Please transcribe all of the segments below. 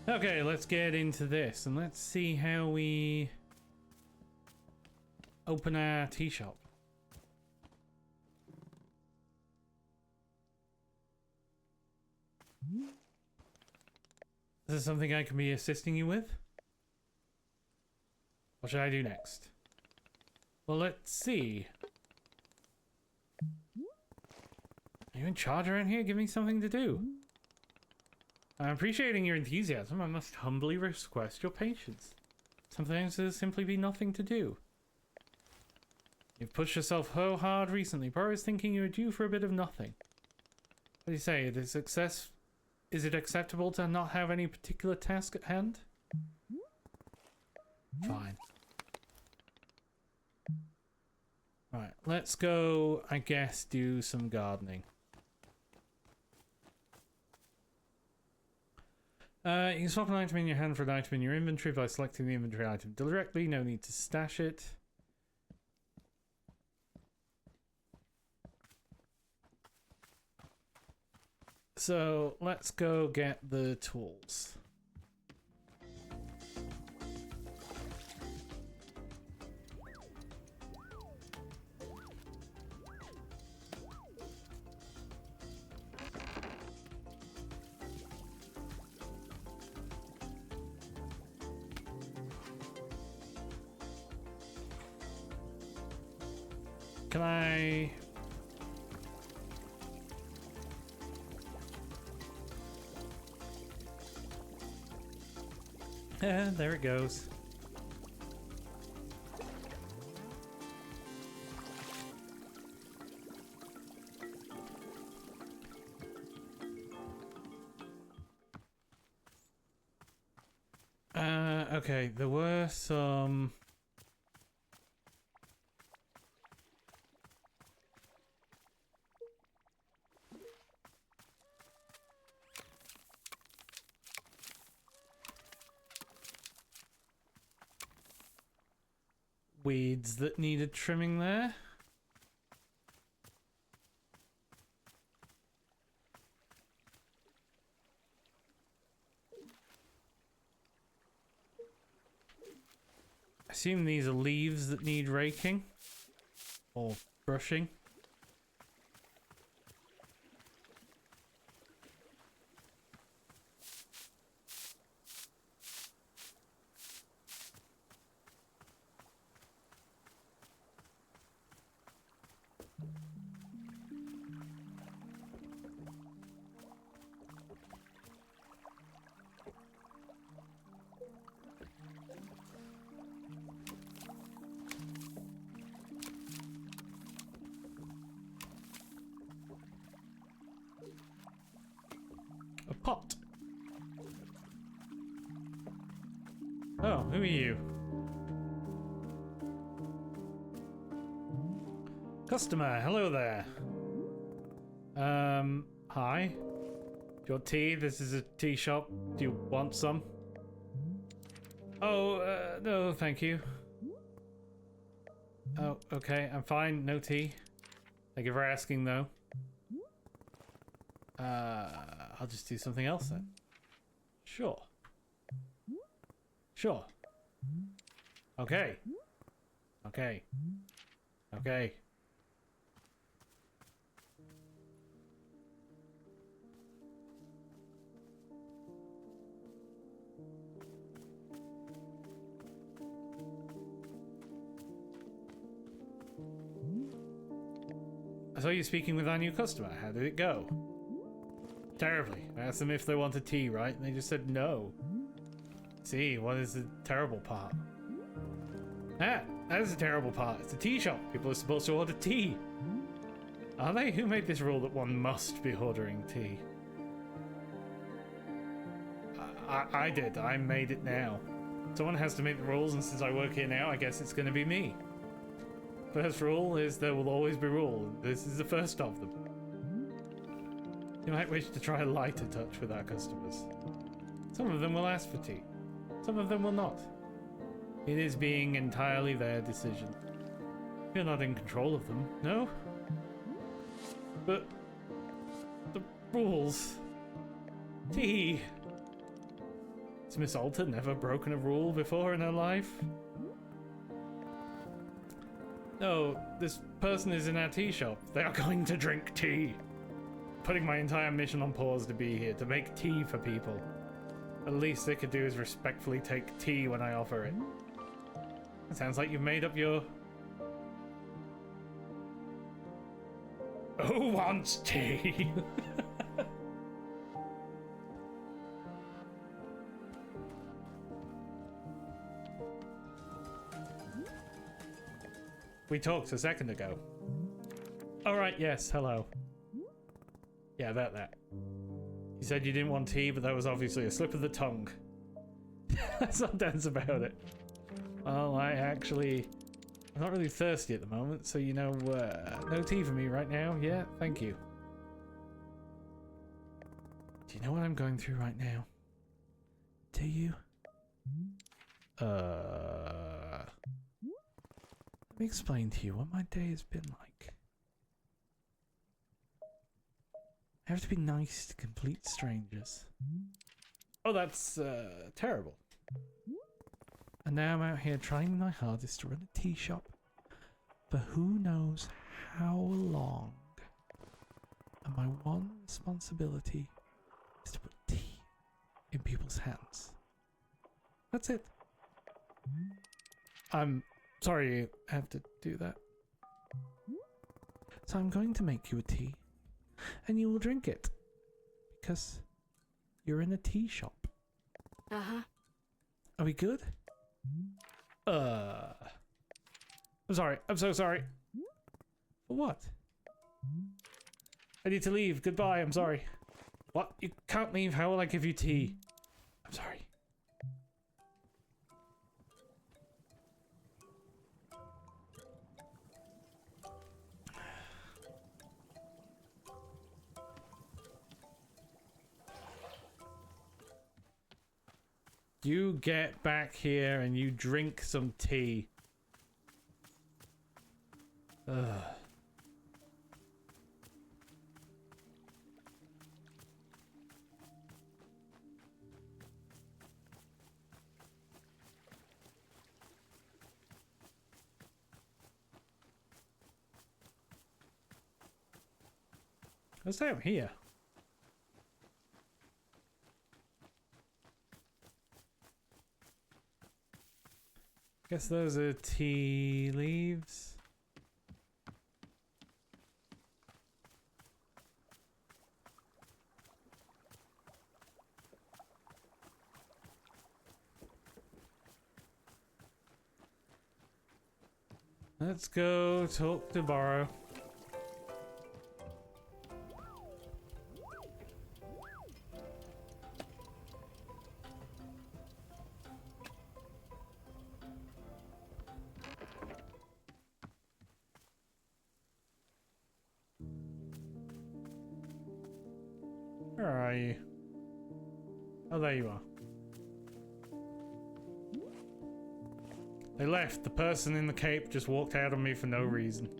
Okay, let's get into this and let's see how we open our tea shop. Is this something I can be assisting you with? What should I do next? Well, let's see. Are you in charge around here? Give me something to do. I'm appreciating your enthusiasm. I must humbly request your patience. Sometimes there's simply be nothing to do. You've pushed yourself so hard recently, but I was thinking you were due for a bit of nothing. What do you say? Is it acceptable to not have any particular task at hand? Fine. Right, let's go, I guess, do some gardening. You can swap an item in your hand for an item in your inventory by selecting the inventory item directly. No need to stash it. So, let's go get the tools. Can I... there it goes. Okay, there were some... weeds that needed trimming there. I assume these are leaves that need raking or brushing. A pot. Oh, who are you? Customer, hello there. Hi. Do you want tea? This is a tea shop. Do you want some? Oh, no, thank you. Oh, okay, I'm fine. No tea. Thank you for asking, though. I'll just do something else then. Sure. Sure. Okay. Okay. Okay. I saw you speaking with our new customer. How did it go? Terribly. I asked them if they wanted tea, right? And they just said no. See, what is the terrible part? Ah, that is the terrible part. It's a tea shop. People are supposed to order tea. Are they? Who made this rule that one must be ordering tea? I did. I made it now. Someone has to make the rules, and since I work here now, I guess it's going to be me. First rule is there will always be rule. This is the first of them. You might wish to try a lighter touch with our customers. Some of them will ask for tea. Some of them will not. It is being entirely their decision. You're not in control of them, no? But... the rules... tea... Has Miss Alter never broken a rule before in her life? No, this person is in our tea shop. They are going to drink tea. Putting my entire mission on pause to be here, to make tea for people. The least they could do is respectfully take tea when I offer it. It sounds like you've made up your... Who wants tea? We talked a second ago. Alright, yes, hello. Yeah, about that. You said you didn't want tea, but that was obviously a slip of the tongue. That's not dense about it. Well, I'm not really thirsty at the moment, so you know, no tea for me right now. Yeah, thank you. Do you know what I'm going through right now? Do you? Let me explain to you what my day has been like. I have to be nice to complete strangers. Oh, that's terrible. And now I'm out here trying my hardest to run a tea shop for who knows how long. And my one responsibility is to put tea in people's hands. That's it. I'm sorry you have to do that. So I'm going to make you a tea. And you will drink it. Because you're in a tea shop. Uh-huh. Are we good? I'm sorry. I'm so sorry. For what? I need to leave. Goodbye. I'm sorry. What? You can't leave. How will I give you tea? I'm sorry. You get back here and you drink some tea. Ugh. What's down here? Guess those are tea leaves. Let's go talk to Borrow. Where are you? Oh, there you are. They left. The person in the cape just walked out on me for no reason.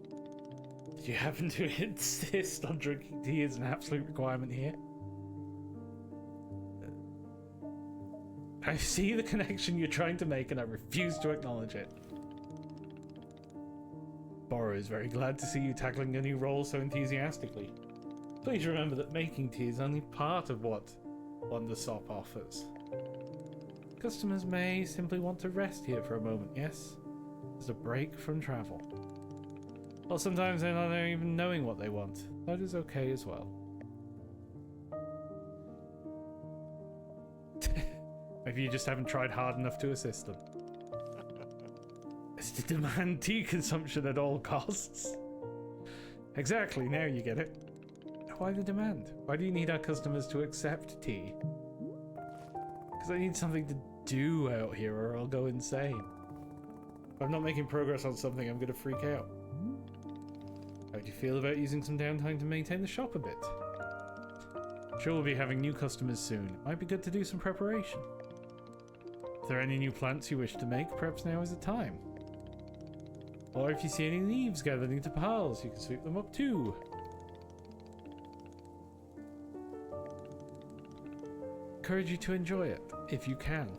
Did you happen to insist on drinking tea as an absolute requirement here? I see the connection you're trying to make and I refuse to acknowledge it. Borrow is very glad to see you tackling a new role so enthusiastically. Please remember that making tea is only part of what Wanderstop offers. Customers may simply want to rest here for a moment, yes? As a break from travel. Or sometimes they're not even knowing what they want. That is okay as well. Maybe you just haven't tried hard enough to assist them. It's to demand tea consumption at all costs. Exactly, now you get it. Why the demand? Why do you need our customers to accept tea? Because I need something to do out here or I'll go insane. If I'm not making progress on something, I'm going to freak out. How do you feel about using some downtime to maintain the shop a bit? I'm sure we'll be having new customers soon. It might be good to do some preparation. If there are any new plants you wish to make, perhaps now is the time. Or if you see any leaves gathered into piles, you can sweep them up too. encourage you to enjoy it, if you can.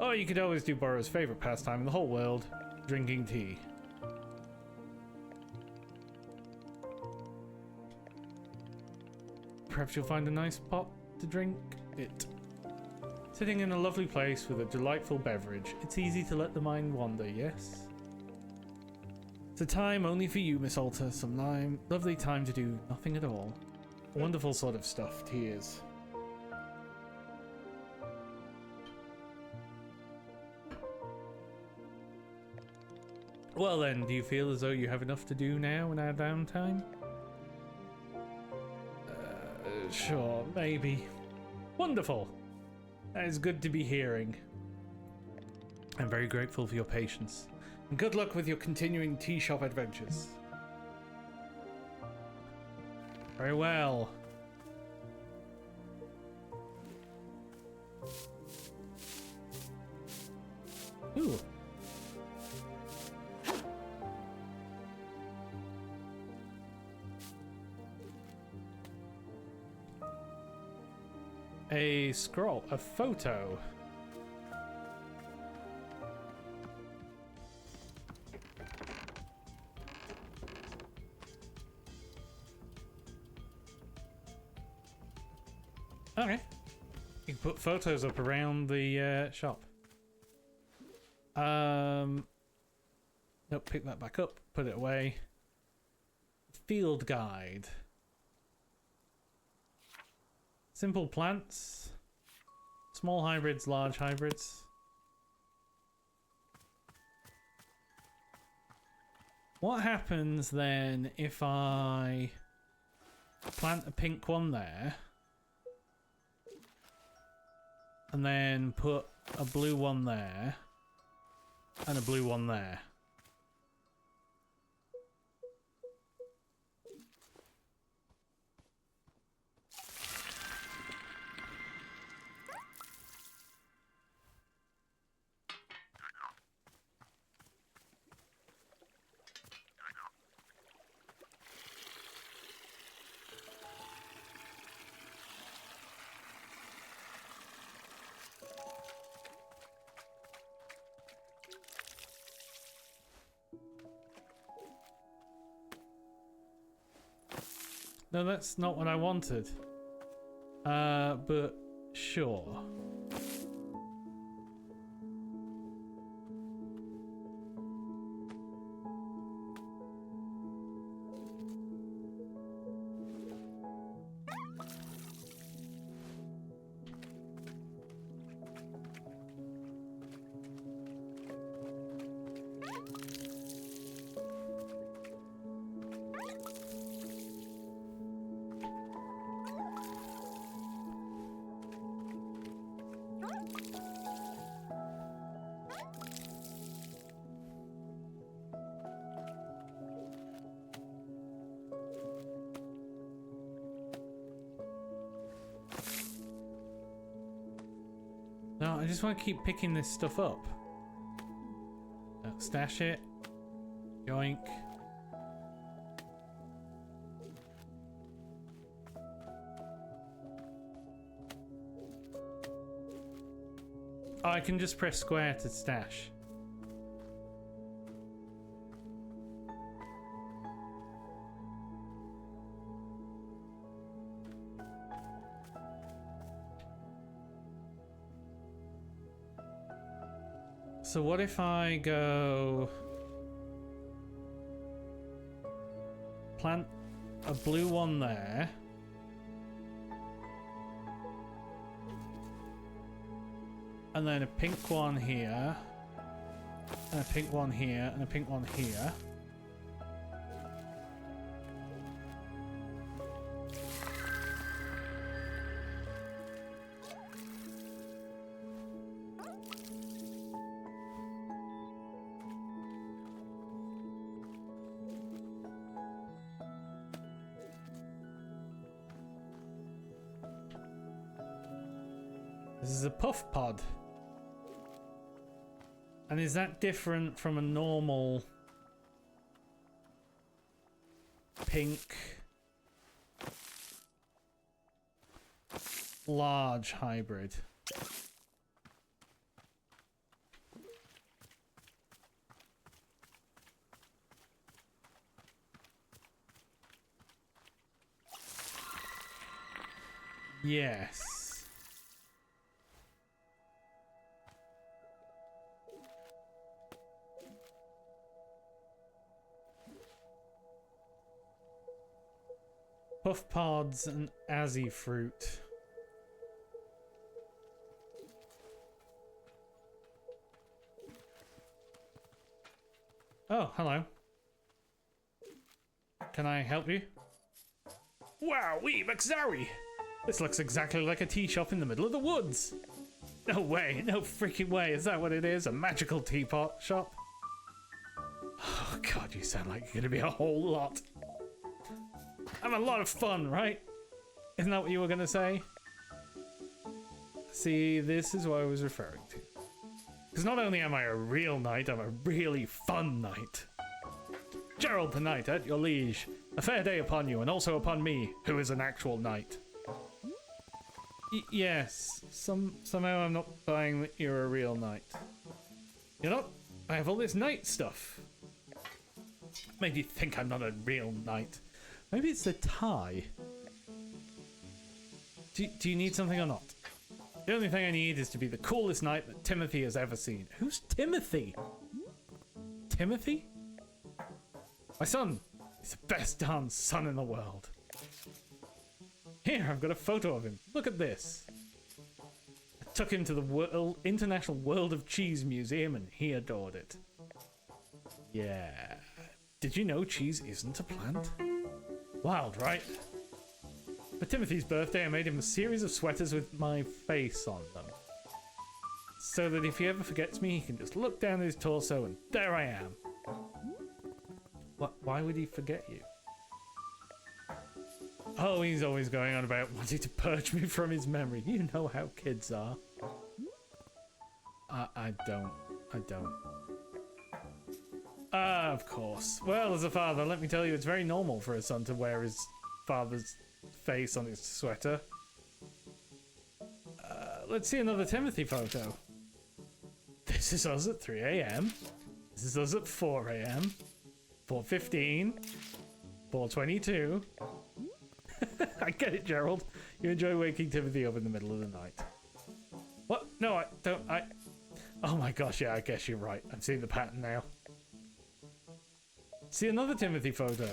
Or you could always do Burrow's favourite pastime in the whole world, drinking tea. Perhaps you'll find a nice pot to drink it. Sitting in a lovely place with a delightful beverage, it's easy to let the mind wander, yes? It's a time only for you, Miss Alter. Some lovely time to do nothing at all. Wonderful sort of stuff, tears. Well then, do you feel as though you have enough to do now in our downtime? Sure, maybe. Wonderful! That is good to be hearing. I'm very grateful for your patience. And good luck with your continuing tea shop adventures. Very well. Ooh. A scroll, a photo. Okay. You can put photos up around the shop. Nope, pick that back up, put it away. Field guide. Simple plants. Small hybrids, large hybrids. What happens then if I plant a pink one there and then put a blue one there and a blue one there? No, that's not what I wanted. But sure. No, I just want to keep picking this stuff up. Stash it. Yoink. Oh, I can just press square to stash. So what if I go plant a blue one there, and then a pink one here, and a pink one here, and a pink one here. This is a puff pod. And is that different from a normal pink large hybrid. Yes. Puff pods and azzy fruit. Oh, hello. Can I help you? Wow, McZowie! This looks exactly like a tea shop in the middle of the woods. No way, no freaking way. Is that what it is? A magical teapot shop? Oh god, you sound like you're gonna be a whole lot. I'm a lot of fun, right? Isn't that what you were gonna say? See, this is what I was referring to. Because not only am I a real knight, I'm a really fun knight. Gerald the knight, at your liege. A fair day upon you, and also upon me, who is an actual knight. Yes, somehow I'm not buying that you're a real knight. You're not? I have all this knight stuff. Made you think I'm not a real knight. Maybe it's the tie. Do you need something or not? The only thing I need is to be the coolest knight that Timothy has ever seen. Who's Timothy? Timothy? My son. He's the best darn son in the world. Here, I've got a photo of him. Look at this. I took him to the International World of Cheese Museum and he adored it. Yeah. Did you know cheese isn't a plant? Wild, right? For Timothy's birthday, I made him a series of sweaters with my face on them. So that if he ever forgets me, he can just look down his torso and there I am. What? Why would he forget you? Oh, he's always going on about wanting to purge me from his memory. You know how kids are. I don't. Of course. Well, as a father, let me tell you, it's very normal for a son to wear his father's face on his sweater. Let's see another Timothy photo. This is us at 3 AM. This is us at 4 AM. 4:15. 4:22. I get it, Gerald. You enjoy waking Timothy up in the middle of the night. What? No, I don't. Oh my gosh, yeah, I guess you're right. I'm seeing the pattern now. See another Timothy photo.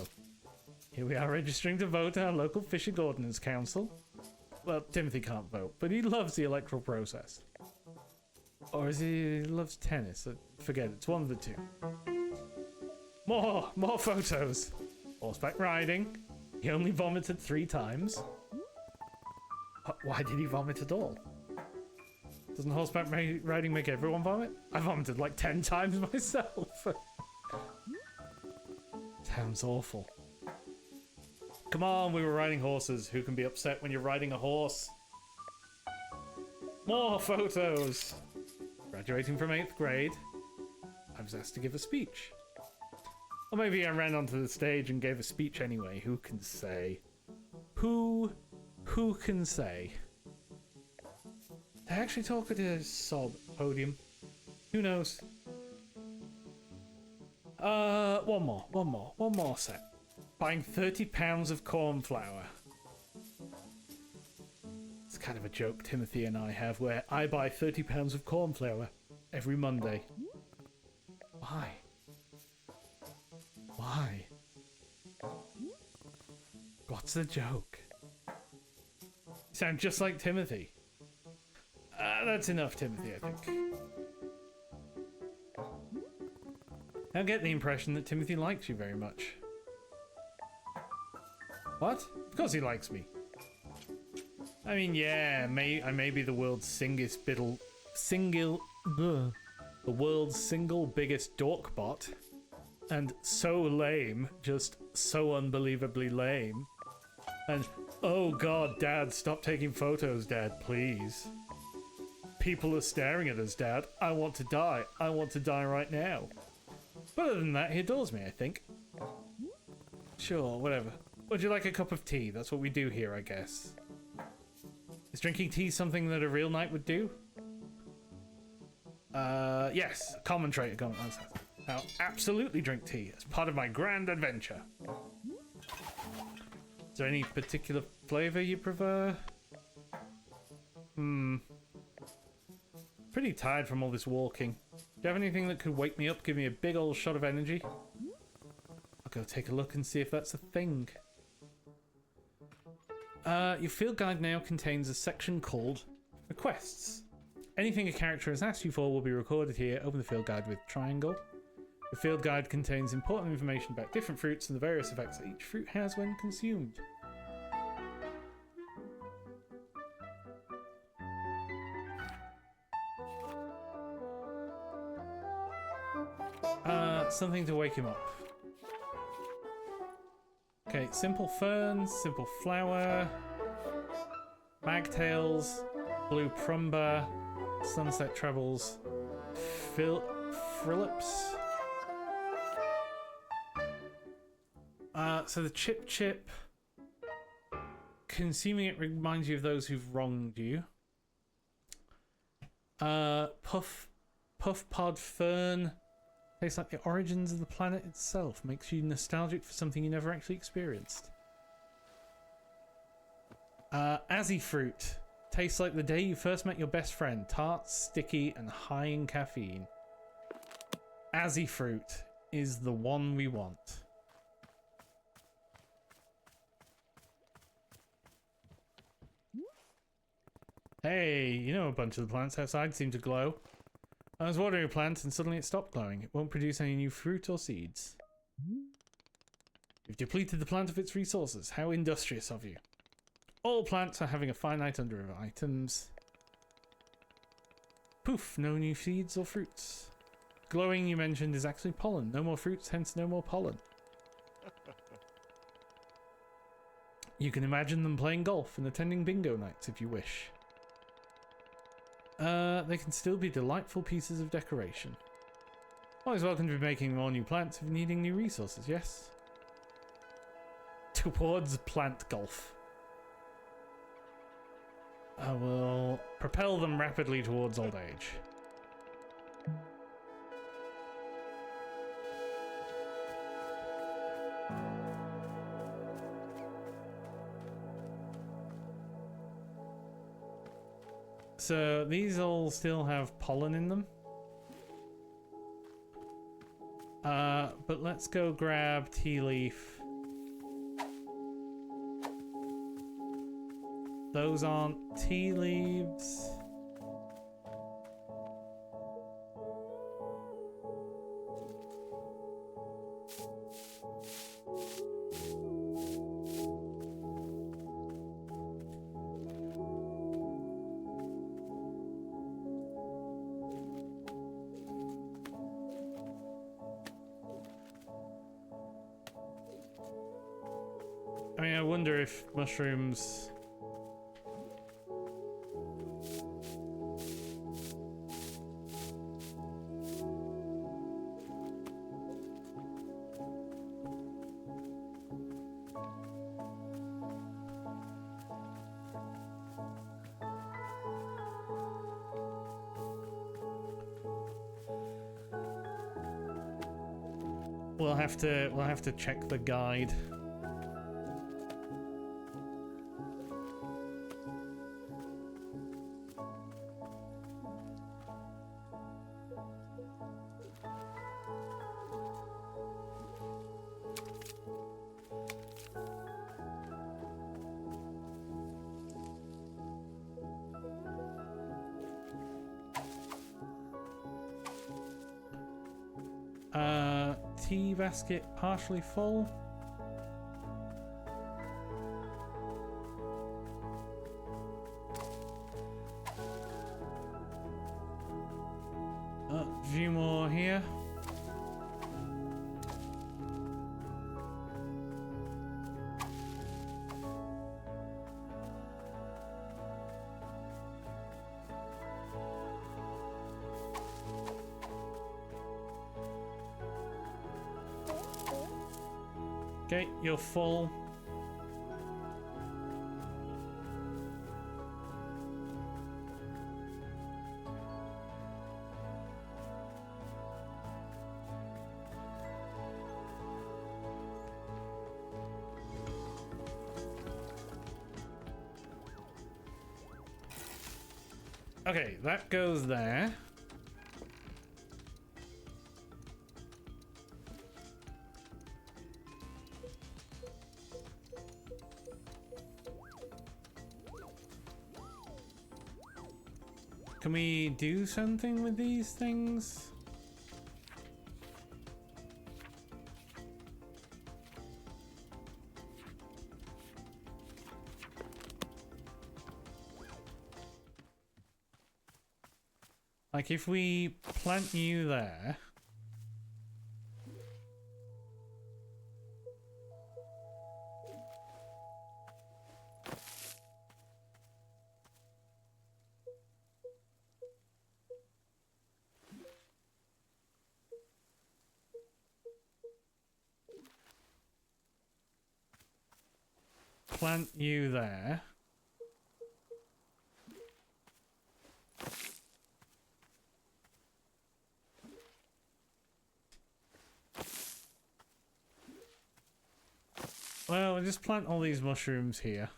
Here we are registering to vote in our local Fishing Ordnance Council. Well, Timothy can't vote, but he loves the electoral process. Or is he loves tennis? Forget it, it's one of the two. More photos. Horseback riding. He only vomited 3 times. Why did he vomit at all? Doesn't horseback riding make everyone vomit? I vomited like 10 times myself. Sounds awful. Come on, we were riding horses. Who can be upset when you're riding a horse? More photos. Graduating from 8th grade, I was asked to give a speech. Or maybe I ran onto the stage and gave a speech anyway. Who can say? Who can say? Did I actually talk at a sob podium? Who knows? One more set. Buying 30 pounds of corn flour. It's kind of a joke Timothy and I have where I buy 30 pounds of corn flour every Monday. Why? Why? What's the joke? You sound just like Timothy. That's enough, Timothy, I think. I get the impression that Timothy likes you very much. What? Of course he likes me. I mean, yeah, I may be the world's the world's single biggest dork bot, and so lame, just so unbelievably lame. And oh god, Dad, stop taking photos, Dad, please. People are staring at us, Dad. I want to die. I want to die right now. But other than that, he adores me, I think. Sure, whatever. Would you like a cup of tea? That's what we do here, I guess. Is drinking tea something that a real knight would do? Yes, common trait. I'll absolutely drink tea as part of my grand adventure. Is there any particular flavor you prefer? Pretty tired from all this walking. Do you have anything that could wake me up, give me a big old shot of energy? I'll go take a look and see if that's a thing. Your field guide now contains a section called Requests. Anything a character has asked you for will be recorded here. Open the field guide with triangle. The field guide contains important information about different fruits and the various effects that each fruit has when consumed. Something to wake him up. Okay, simple ferns, simple flower, magtails, blue prumba, sunset trebles, phillips. So the chip, consuming it reminds you of those who've wronged you. Puff pod fern. Tastes like the origins of the planet itself. Makes you nostalgic for something you never actually experienced. Azzy fruit. Tastes like the day you first met your best friend. Tart, sticky, and high in caffeine. Azzy fruit is the one we want. Hey, you know a bunch of the plants outside seem to glow. I was watering a plant and suddenly it stopped glowing. It won't produce any new fruit or seeds. You've depleted the plant of its resources. How industrious of you. All plants are having a finite number of items. Poof, no new seeds or fruits. Glowing you mentioned is actually pollen. No more fruits, hence no more pollen. You can imagine them playing golf and attending bingo nights if you wish. They can still be delightful pieces of decoration. Always welcome to be making more new plants if needing new resources, yes? Towards plant golf. I will propel them rapidly towards old age. So these all still have pollen in them. But let's go grab tea leaf. Those aren't tea leaves. I mean, I wonder if mushrooms... We'll have to check the guide. Tea basket partially full. A few more here. Okay, you're full. Okay, that goes there. Can we do something with these things? Like if we plant you there. Plant you there. Well, we'll just plant all these mushrooms here.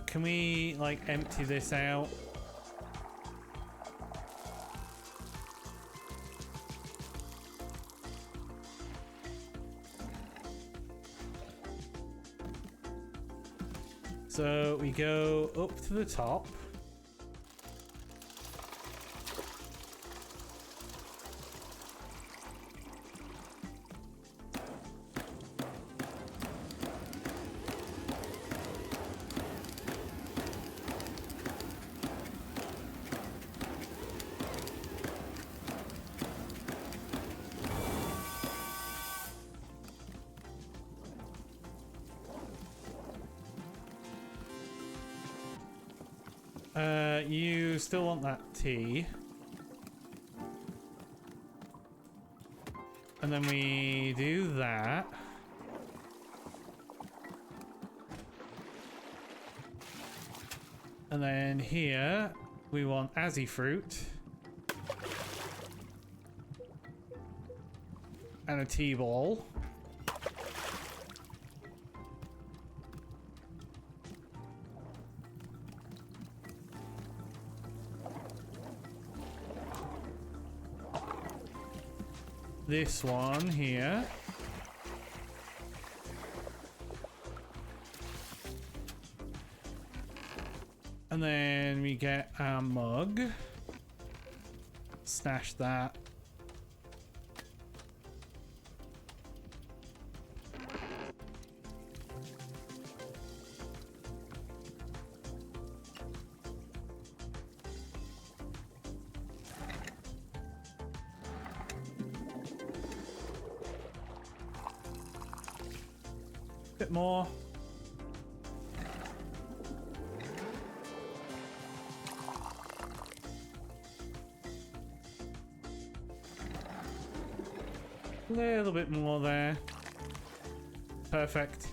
Can we, like, empty this out? So we go up to the top. You still want that tea. And then we do that. And then here we want Azzy fruit. And a tea ball. This one here. And then we get our mug. Stash that. Bit more. A little bit more there. Perfect.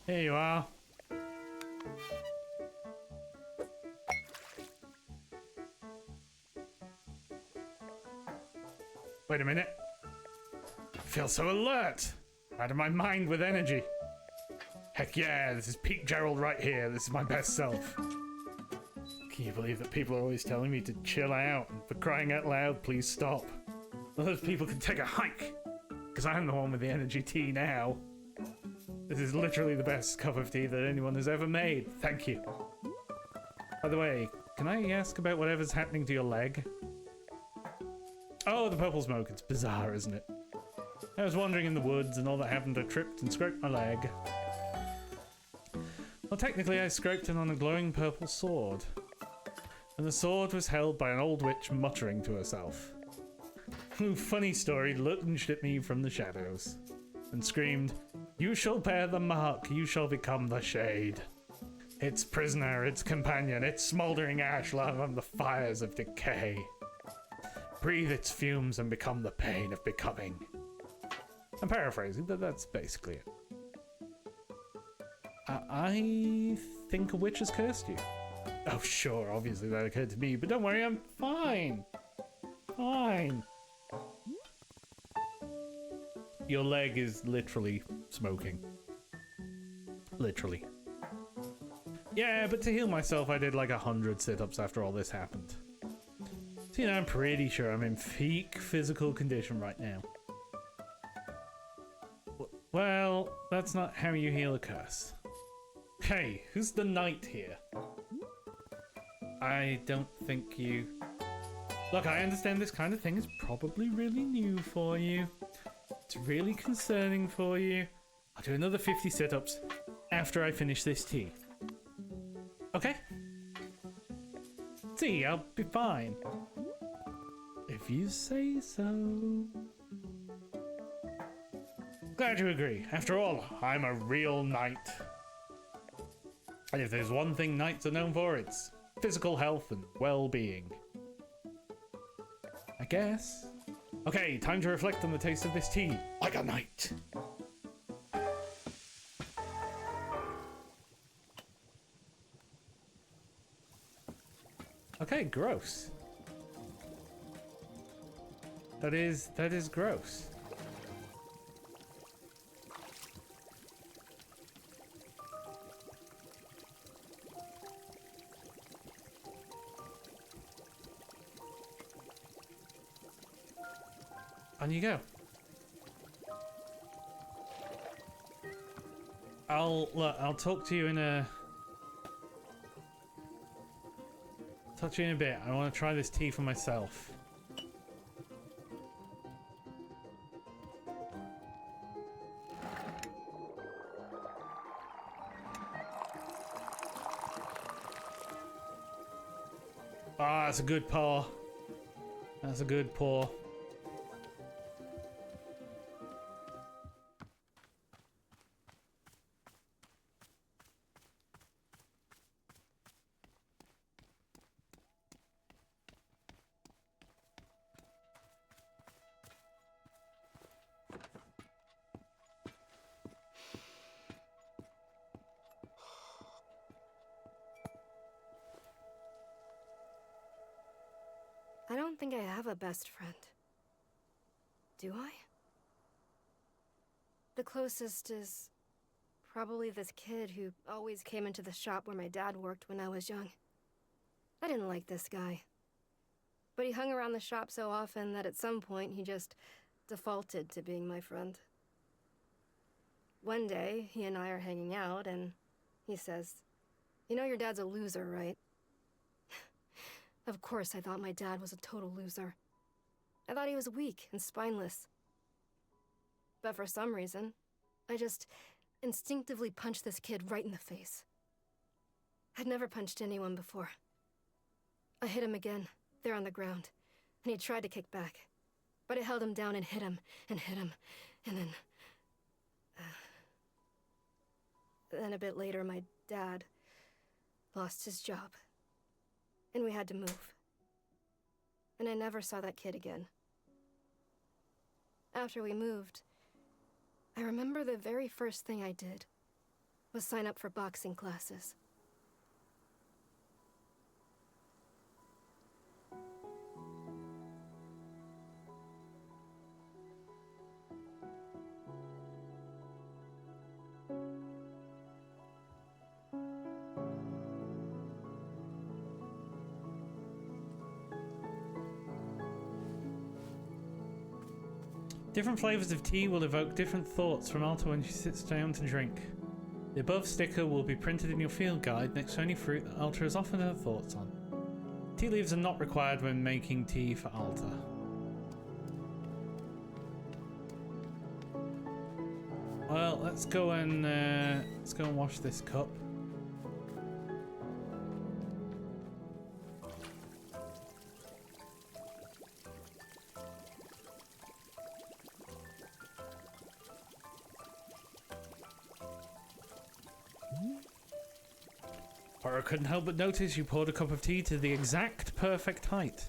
Here you are. Wait a minute. I feel so alert. Out of my mind with energy. Heck yeah, this is Pete Gerald right here. This is my best self. Can you believe that people are always telling me to chill out and for crying out loud, please stop? Well, those people can take a hike. Because I'm the one with the energy tea now. This is literally the best cup of tea that anyone has ever made. Thank you. By the way, can I ask about whatever's happening to your leg? Oh, the purple smoke. It's bizarre, isn't it? I was wandering in the woods and all that happened, I tripped and scraped my leg. Well, technically I scraped it on a glowing purple sword. And the sword was held by an old witch muttering to herself. Who, funny story, lunged at me from the shadows and screamed, "You shall bear the mark, you shall become the shade. Its prisoner, its companion, its smouldering ash love on the fires of decay. Breathe its fumes and become the pain of becoming." I'm paraphrasing, but that's basically it. I think a witch has cursed you. Oh sure, obviously that occurred to me, but don't worry, I'm fine. Fine. Your leg is literally smoking. Literally. Yeah, but to heal myself, I did like 100 sit-ups after all this happened. So, you know, I'm pretty sure I'm in peak physical condition right now. Well, that's not how you heal a curse. Hey, who's the knight here? I don't think you... Look, I understand this kind of thing is probably really new for you. It's really concerning for you. I'll do another 50 sit-ups after I finish this tea. Okay? See, I'll be fine. If you say so. Glad you agree. After all, I'm a real knight. And if there's one thing knights are known for, it's physical health and well-being. I guess. Okay, time to reflect on the taste of this tea, like a knight. Okay, gross. That is gross. On you go. I'll talk to you in a bit. I want to try this tea for myself. Ah, that's a good pour. That's a good pour. I don't think I have a best friend. Do I? The closest is probably this kid who always came into the shop where my dad worked when I was young. I didn't like this guy. But he hung around the shop so often that at some point he just defaulted to being my friend. One day, he and I are hanging out and he says, "You know your dad's a loser, right?" Of course, I thought my dad was a total loser. I thought he was weak and spineless. But for some reason, I just instinctively punched this kid right in the face. I'd never punched anyone before. I hit him again, there on the ground, and he tried to kick back. But I held him down and hit him, and hit him, and then... Then a bit later, my dad lost his job. And we had to move. And I never saw that kid again. After we moved, I remember the very first thing I did was sign up for boxing classes. Different flavors of tea will evoke different thoughts from Alta when she sits down to drink. The above sticker will be printed in your field guide next to any fruit that Alta has offered her thoughts on. Tea leaves are not required when making tea for Alta. Well, let's go and wash this cup. Laura couldn't help but notice you poured a cup of tea to the exact perfect height.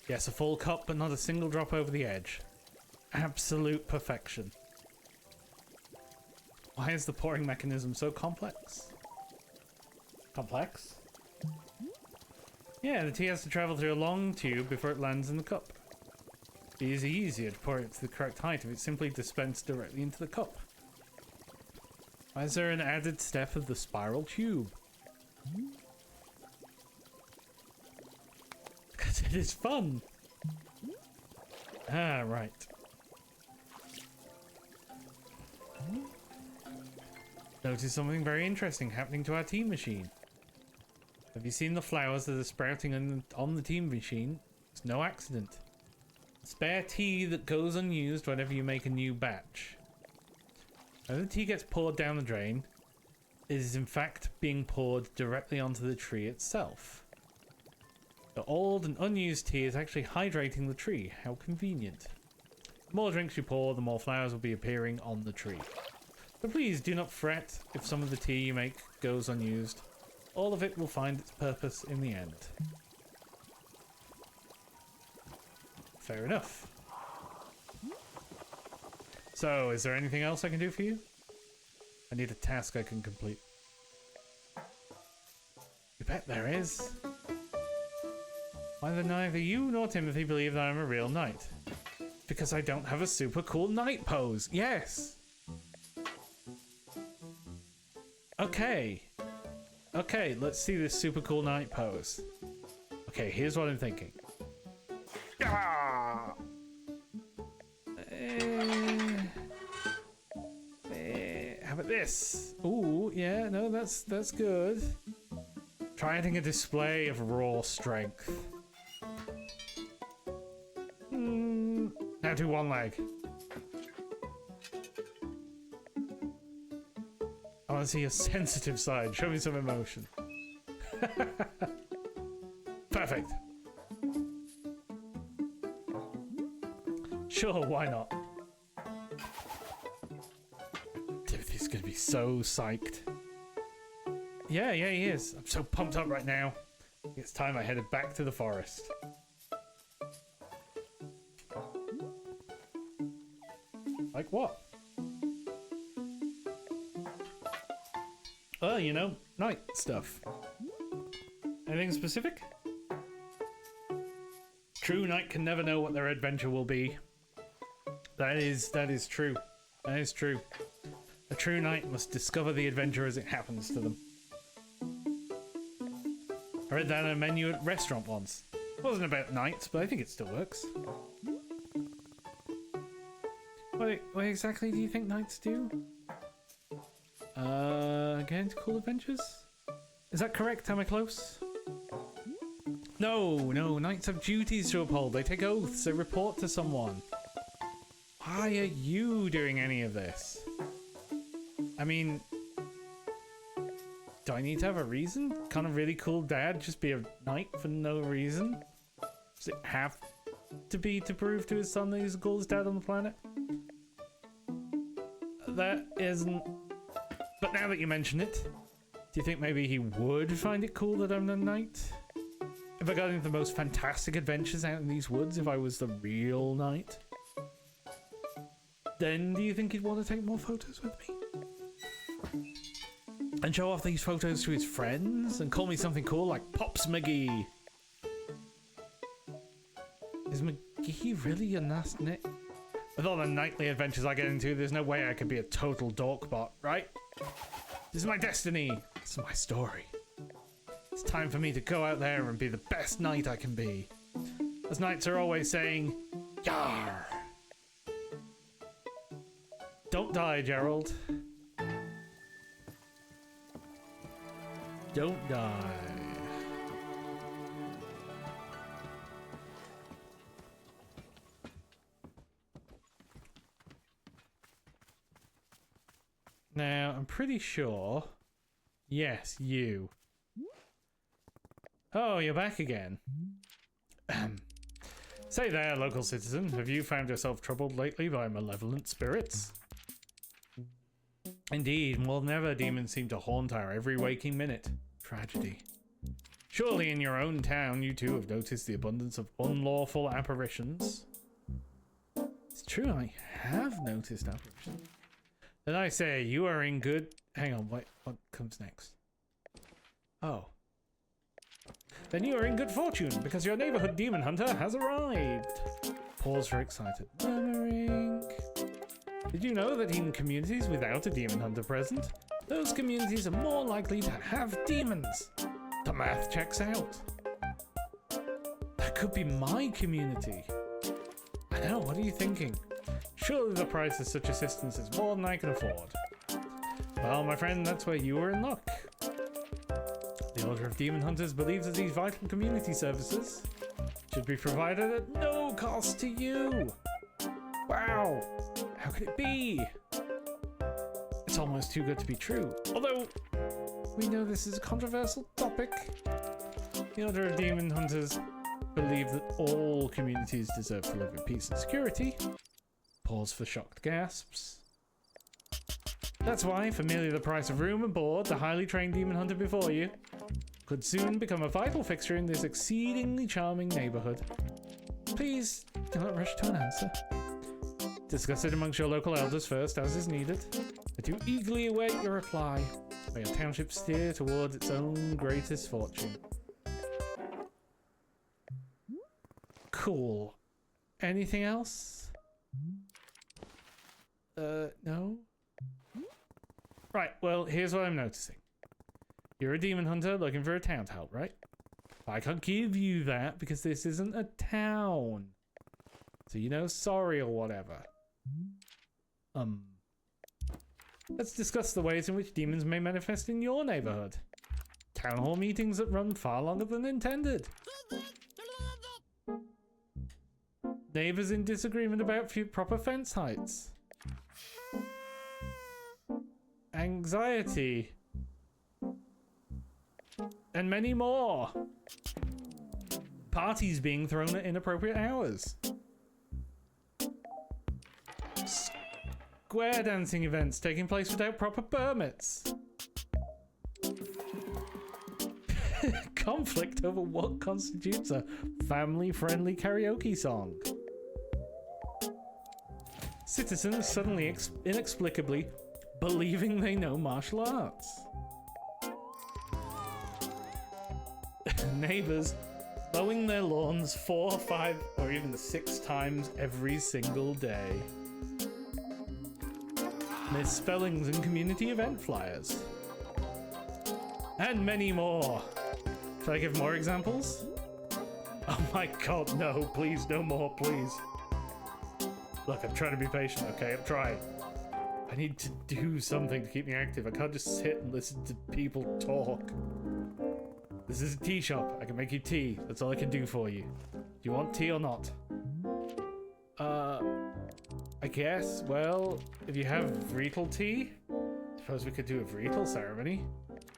Yes, a full cup, but not a single drop over the edge. Absolute perfection. Why is the pouring mechanism so complex? Complex? Yeah, the tea has to travel through a long tube before it lands in the cup. It is easier to pour it to the correct height if it's simply dispensed directly into the cup. Why is there an added step of the spiral tube? Because it is fun. Ah, right. Notice something very interesting happening to our tea machine. Have you seen the flowers that are sprouting on the tea machine? It's no accident. Spare tea that goes unused whenever you make a new batch. When the tea gets poured down the drain, it is in fact being poured directly onto the tree itself. The old and unused tea is actually hydrating the tree. How convenient. The more drinks you pour, the more flowers will be appearing on the tree. But please do not fret if some of the tea you make goes unused. All of it will find its purpose in the end. Fair enough. So, is there anything else I can do for you? I need a task I can complete. You bet there is. Why do neither you nor Timothy believe that I'm a real knight? Because I don't have a super cool knight pose. Yes! Okay. Okay, let's see this super cool knight pose. Okay, here's what I'm thinking. Ah! How about this? Ooh, yeah, no, that's good. Try adding a display of raw strength. Now do one leg. I want to see a sensitive side. Show me some emotion. Perfect. Sure, why not? Timothy's gonna be so psyched. Yeah, he is. I'm so pumped up right now. It's time I headed back to the forest. Like what? Oh, you know, night stuff. Anything specific? True knight can never know what their adventure will be. That is true. That is true. A true knight must discover the adventure as it happens to them. I read that on a menu at a restaurant once. It wasn't about knights, but I think it still works. What exactly do you think knights do? Get into cool adventures? Is that correct? Am I close? No, knights have duties to uphold. They take oaths, they report to someone. Why are you doing any of this? I mean, do I need to have a reason? Can't a really cool dad just be a knight for no reason? Does it have to be to prove to his son that he's the coolest dad on the planet? That isn't... But now that you mention it, do you think maybe he would find it cool that I'm a knight? If I got into the most fantastic adventures out in these woods, if I was the real knight, then do you think he'd want to take more photos with me? And show off these photos to his friends and call me something cool like Pops McGee? Is McGee really a nice nick? With all the nightly adventures I get into, there's no way I could be a total dorkbot, right? This is my destiny. This is my story. It's time for me to go out there and be the best knight I can be. As knights are always saying, Yar! Don't die, Gerald. Don't die. Now, I'm pretty sure... Yes, you. Oh, you're back again. Say there, local citizen. Have you found yourself troubled lately by malevolent spirits? Indeed, more than ever, demons seem to haunt our every waking minute. Tragedy. Surely in your own town, you too have noticed the abundance of unlawful apparitions. It's true, I have noticed apparitions. Then I say, you are in good... Hang on, wait, what comes next? Oh. Then you are in good fortune, because your neighborhood demon hunter has arrived. Pause for excited murmuring. Did you know that in communities without a demon hunter present, those communities are more likely to have demons? The math checks out. That could be my community. I know, what are you thinking? Surely the price of such assistance is more than I can afford. Well, my friend, that's where you were in luck. The Order of Demon Hunters believes that these vital community services should be provided at no cost to you. Wow, how could it be? It's almost too good to be true. Although, we know this is a controversial topic. The Order of Demon Hunters believe that all communities deserve to live in peace and security. Pause for shocked gasps. That's why, for merely the price of room and board, the highly trained demon hunter before you could soon become a vital fixture in this exceedingly charming neighborhood. Please do not rush to an answer. Discuss it amongst your local elders first, as is needed. I do eagerly await your reply. May your township steer towards its own greatest fortune. Cool. Anything else? No? Right, well, here's what I'm noticing. You're a demon hunter looking for a town to help, right? I can't give you that because this isn't a town. So, you know, sorry or whatever. Let's discuss the ways in which demons may manifest in your neighborhood. Town hall meetings that run far longer than intended. Neighbors in disagreement about proper fence heights. Anxiety. And many more. Parties being thrown at inappropriate hours. Square dancing events taking place without proper permits. Conflict over what constitutes a family-friendly karaoke song. Citizens suddenly inexplicably believing they know martial arts. Neighbors mowing their lawns 4, 5, or even 6 times every single day. Misspellings in community event flyers. And many more. Should I give more examples? Oh my god, no, please, no more, please. Look, I'm trying to be patient, okay? I'm trying. I need to do something to keep me active. I can't just sit and listen to people talk. This is a tea shop. I can make you tea. That's all I can do for you. Do you want tea or not? I guess. Well, if you have Vreetal tea, suppose we could do a Vreetal ceremony.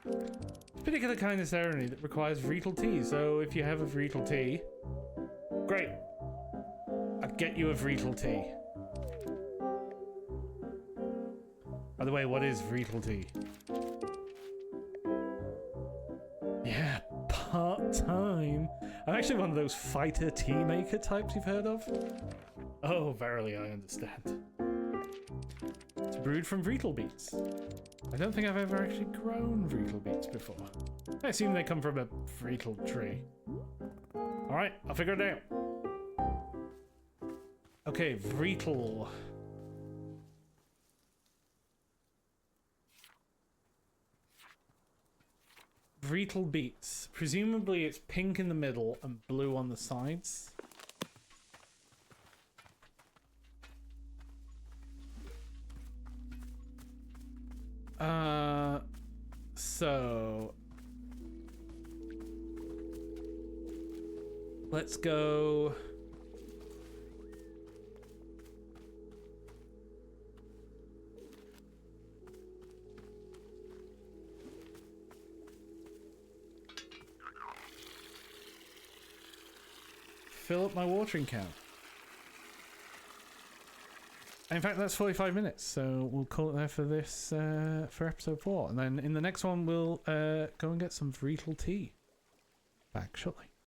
It's a particular kind of ceremony that requires Vreetal tea, so if you have a Vreetal tea... Great! I'll get you a Vreetal tea. By the way, what is Vreetal tea? Yeah, part-time. I'm actually one of those fighter tea maker types you've heard of. Oh, verily, I understand. It's brewed from Vreetal beets. I don't think I've ever actually grown Vreetal beets before. I assume they come from a Vreetal tree. Alright, I'll figure it out. Okay, Vreetal. Vreetal beets. Presumably it's pink in the middle and blue on the sides. So let's go. Fill up my watering can. In fact, that's 45 minutes, so we'll call it there for this, for episode 4. And then in the next one, we'll go and get some Vreetle tea. Back shortly.